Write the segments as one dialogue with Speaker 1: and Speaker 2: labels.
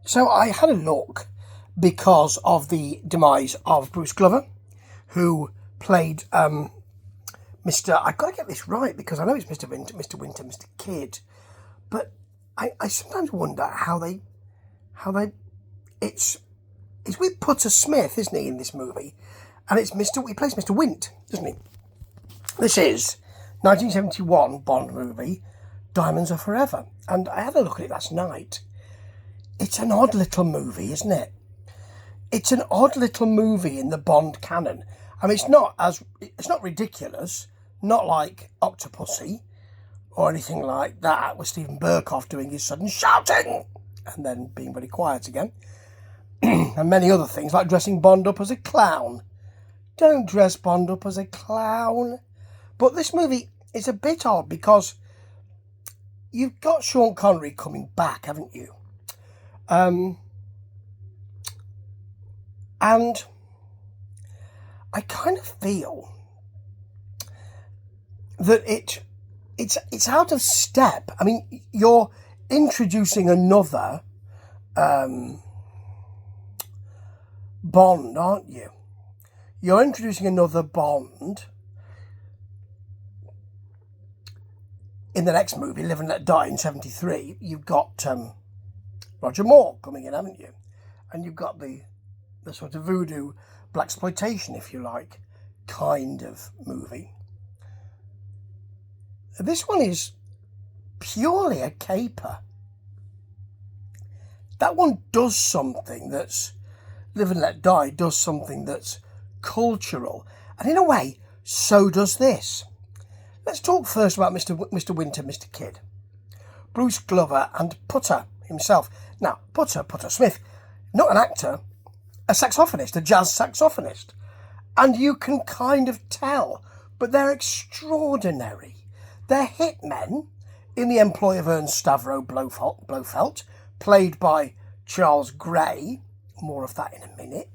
Speaker 1: So I had a look because of the demise of Bruce Glover, who played Mr. I've got to get this right because I know it's Mr. Winter, Mr. Kid, but I sometimes wonder it's with Putter Smith, isn't he, in this movie, and he plays Mr. Wint, doesn't he? This is 1971 Bond movie, Diamonds Are Forever, and I had a look at it last night. It's an odd little movie, isn't it? It's an odd little movie in the Bond canon. I mean, it's not ridiculous, not like Octopussy or anything like that, with Stephen Burkoff doing his sudden shouting and then being very quiet again, and many other things like dressing Bond up as a clown. Don't dress Bond up as a clown. But this movie is a bit odd because you've got Sean Connery coming back, haven't you? And I kind of feel that it's out of step. I mean, you're introducing another Bond, aren't you? You're introducing another Bond in the next movie, Live and Let Die, in 1973. You've got Roger Moore coming in, haven't you? And you've got the sort of voodoo blaxploitation, if you like, kind of movie. This one is purely a caper. That one does something that's Live and Let Die does something that's cultural, and in a way, so does this. Let's talk first about Mr. Winter, Mr. Kid, Bruce Glover, and Putter himself. Now, Putter Smith, not an actor, a saxophonist, a jazz saxophonist, and you can kind of tell, but they're extraordinary. They're hitmen in the employ of Ernst Stavro Blofeld, played by Charles Gray. More of that in a minute.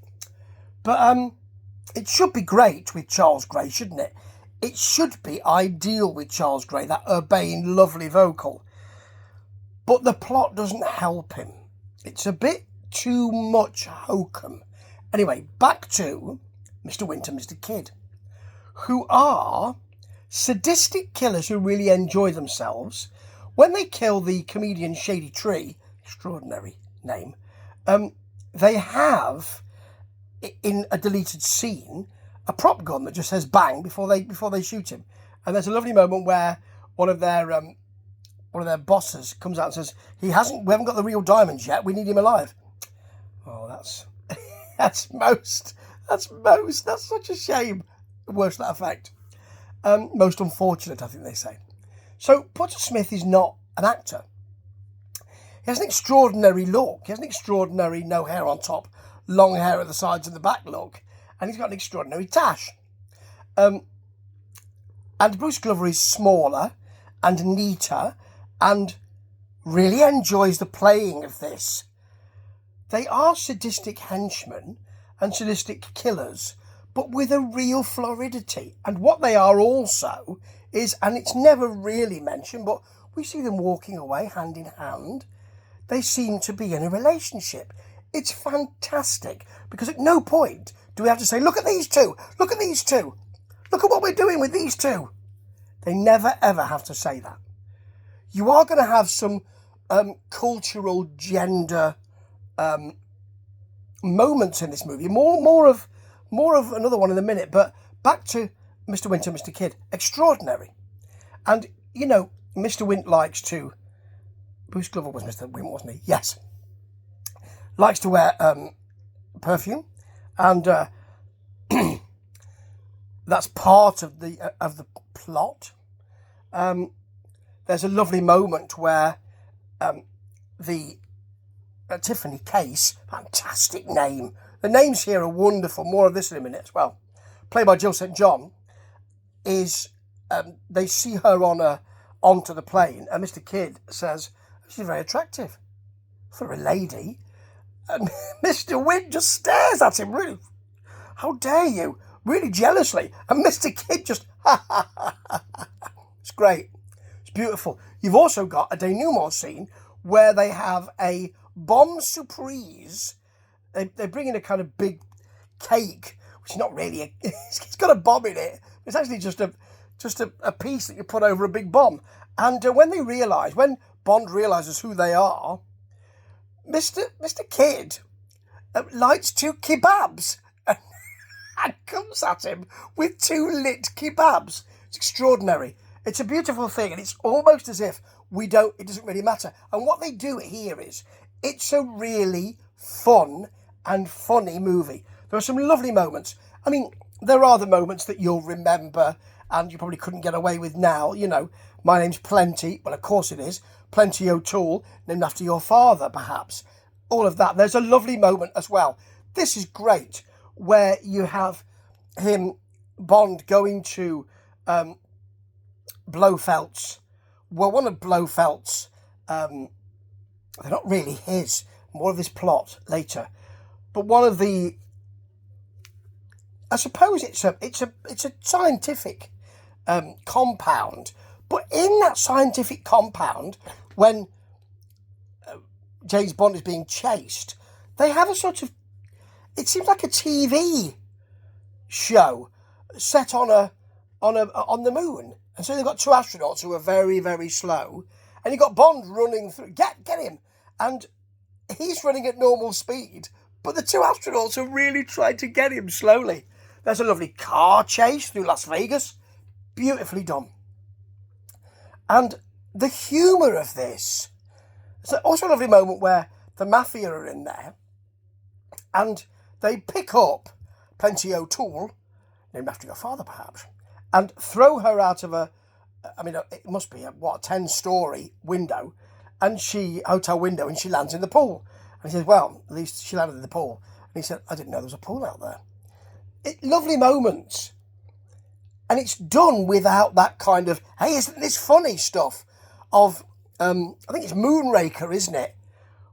Speaker 1: But it should be great with Charles Gray, shouldn't it? It should be ideal with Charles Gray, that urbane, lovely vocal. But the plot doesn't help him. It's a bit too much hokum. Anyway, back to Mr. Winter, Mr. Kid, who are sadistic killers who really enjoy themselves. When they kill the comedian Shady Tree, extraordinary name, they have, in a deleted scene, a prop gun that just says bang before they shoot him. And there's a lovely moment where one of their bosses comes out and says, we haven't got the real diamonds yet, we need him alive. Oh, that's such a shame. Worse that effect. Most unfortunate, I think they say. So Putter Smith is not an actor. He has an extraordinary look. He has an extraordinary no hair on top, long hair at the sides and the back look. And he's got an extraordinary tash. And Bruce Glover is smaller and neater and really enjoys the playing of this. They are sadistic henchmen and sadistic killers, but with a real floridity. And what they are also is, and it's never really mentioned, but we see them walking away hand in hand. They seem to be in a relationship. It's fantastic, because at no point do we have to say, look at these two, look at these two, look at what we're doing with these two. They never ever have to say that. You are going to have some cultural gender moments in this movie. More of another one in a minute, but back to Mr. Winter, Mr. Kid. Extraordinary. And, you know, Mr. Wint likes to... Bruce Glover was Mr. Wint, wasn't he? Yes. Likes to wear perfume, and that's part of the plot. There's a lovely moment where the Tiffany Case, fantastic name. The names here are wonderful. More of this in a minute as well. Played by Jill St. John, is they see her onto the plane, and Mr. Kid says, she's very attractive for a lady. And Mr. Wint just stares at him, really, how dare you, really jealously. And Mr. Kid just, ha ha ha ha. It's great. It's beautiful. You've also got a denouement scene where they have a bomb surprise. They bring in a kind of big cake, which is not really it's got a bomb in it. It's actually just a piece that you put over a big bomb. And when Bond realises who they are, Mr. Kidd lights 2 kebabs and comes at him with 2 lit kebabs. It's extraordinary. It's a beautiful thing, and it's almost as if it doesn't really matter. And what they do here is, it's a really fun and funny movie. There are some lovely moments. I mean, there are the moments that you'll remember and you probably couldn't get away with now. You know, my name's Plenty. Well, of course it is. Plenty O'Toole, named after your father, perhaps. All of that. There's a lovely moment as well. This is great, where you have Bond, going to Blofeld's. Well, one of Blofeld's, they're not really his, more of his plot later. But one of the, I suppose it's a scientific compound. But in that scientific compound, when James Bond is being chased, they have a sort of, it seems like a TV show set on the moon. And so they've got 2 astronauts who are very, very slow, and you've got Bond running through. Get him, and he's running at normal speed, but the 2 astronauts are really trying to get him slowly. There's a lovely car chase through Las Vegas, beautifully done. And the humour of this. There's also a lovely moment where the mafia are in there, and they pick up Plenty O'Toole, named after your father perhaps, and throw her out of it must be a 10-story window, hotel window, and she lands in the pool. And he says, well, at least she landed in the pool. And he said, I didn't know there was a pool out there. Lovely moments. And it's done without that kind of, hey, isn't this funny stuff of, I think it's Moonraker, isn't it?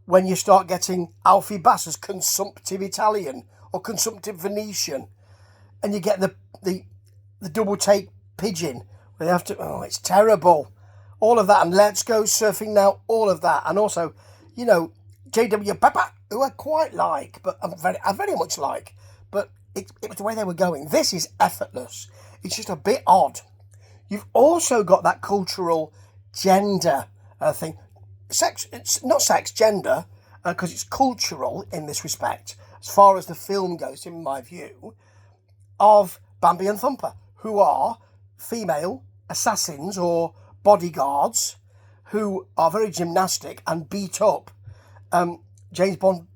Speaker 1: When you start getting Alfie Bass as consumptive Italian or consumptive Venetian, and you get the double take pigeon where they have to, it's terrible. All of that, and Let's Go Surfing Now, all of that. And also, you know, J.W. Pepper, who I quite like, but I very much like, but it was the way they were going. This is effortless. It's just a bit odd. You've also got that cultural gender thing. It's not sex, gender, because it's cultural in this respect, as far as the film goes, in my view, of Bambi and Thumper, who are female assassins or bodyguards who are very gymnastic and beat up James Bond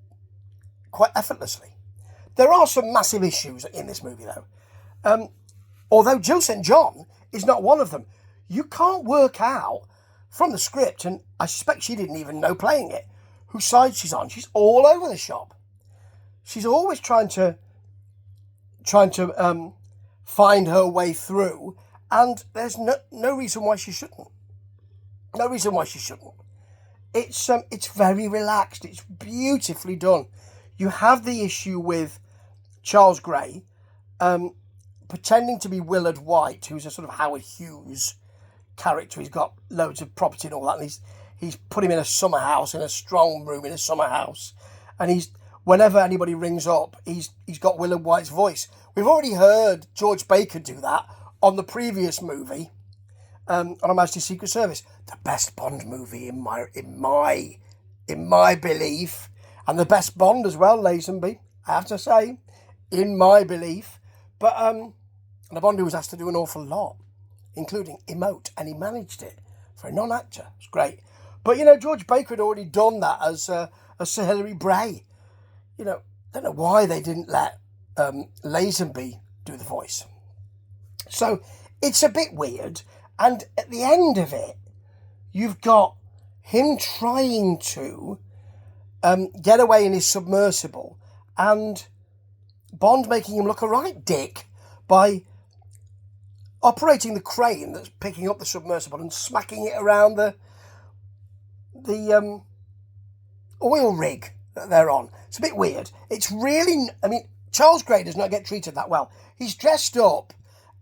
Speaker 1: quite effortlessly. There are some massive issues in this movie, though. Although Jill St. John is not one of them. You can't work out from the script, and I suspect she didn't even know playing it, whose side she's on. She's all over the shop. She's always trying to find her way through, and there's no reason why she shouldn't. No reason why she shouldn't. It's very relaxed. It's beautifully done. You have the issue with Charles Gray pretending to be Willard White, who's a sort of Howard Hughes character. He's got loads of property and all that, and he's put him in a summer house, in a strong room in a summer house, and whenever anybody rings up, he's got Willard White's voice. We've already heard George Baker do that on the previous movie, on Her Majesty's Secret Service, the best Bond movie in my belief, and the best Bond as well, Lazenby, I have to say, in my belief. But and a Bond who was asked to do an awful lot, including emote, and he managed it for a non-actor. It's great. But, you know, George Baker had already done that as Sir Hilary Bray. You know, I don't know why they didn't let Lazenby do the voice. So it's a bit weird. And at the end of it, you've got him trying to get away in his submersible, and Bond making him look a right dick by operating the crane that's picking up the submersible and smacking it around the oil rig that they're on. It's a bit weird. It's really, Charles Gray does not get treated that well. He's dressed up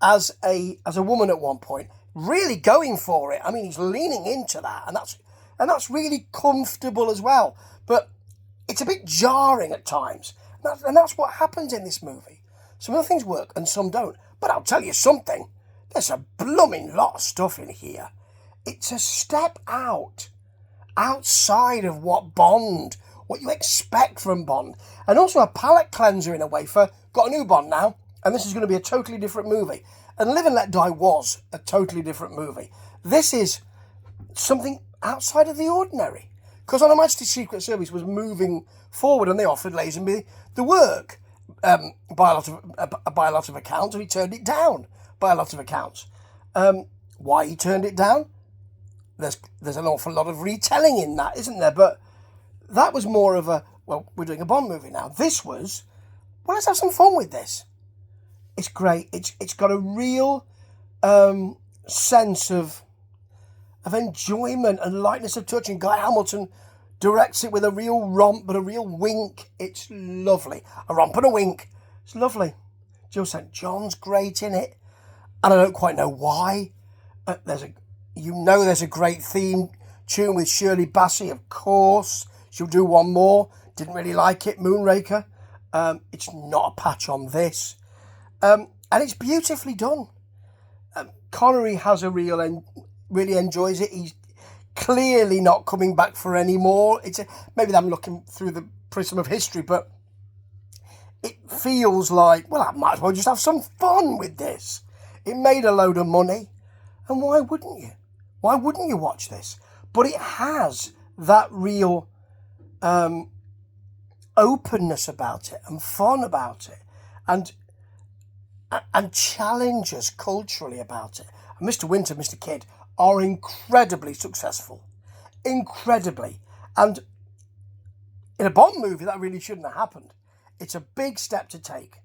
Speaker 1: as a woman at one point, really going for it. He's leaning into that, and that's really comfortable as well. But it's a bit jarring at times. And that's what happens in this movie. Some of the things work and some don't. But I'll tell you something. There's a blooming lot of stuff in here. It's a step outside of what you expect from Bond. And also a palate cleanser in a way for, got a new Bond now, and this is going to be a totally different movie. And Live and Let Die was a totally different movie. This is something outside of the ordinary. Because Her Majesty's Secret Service was moving forward and they offered Lazenby the work by a lot of accounts, and he turned it down by a lot of accounts. Why he turned it down? There's an awful lot of retelling in that, isn't there? But that was more of a, well, we're doing a Bond movie now. This was, well, let's have some fun with this. It's great. It's got a real sense of enjoyment and lightness of touch, and Guy Hamilton directs it with a real romp but a real wink. It's lovely. A romp and a wink. It's lovely. Jill St. John's great in it, and I don't quite know why. There's a great theme tune with Shirley Bassey, of course. She'll do one more. Didn't really like it, Moonraker. It's not a patch on this. And it's beautifully done. Connery has really enjoys it. He's clearly not coming back for any more. Maybe I'm looking through the prism of history, but it feels like, well, I might as well just have some fun with this. It made a load of money, and why wouldn't you? Why wouldn't you watch this? But it has that real openness about it and fun about it, and challenges culturally about it. And Mr. Wint and Mr. Kidd are incredibly successful. Incredibly. And in a Bond movie, that really shouldn't have happened. It's a big step to take.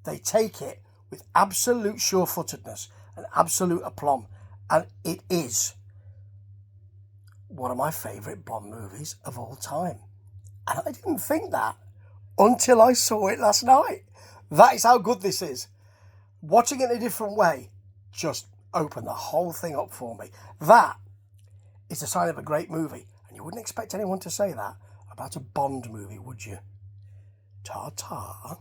Speaker 1: They take it with absolute sure-footedness and absolute aplomb. And it is one of my favourite Bond movies of all time. And I didn't think that until I saw it last night. That is how good this is. Watching it in a different way just opened the whole thing up for me. That is a sign of a great movie. And you wouldn't expect anyone to say that about a Bond movie, would you? Ta-ta.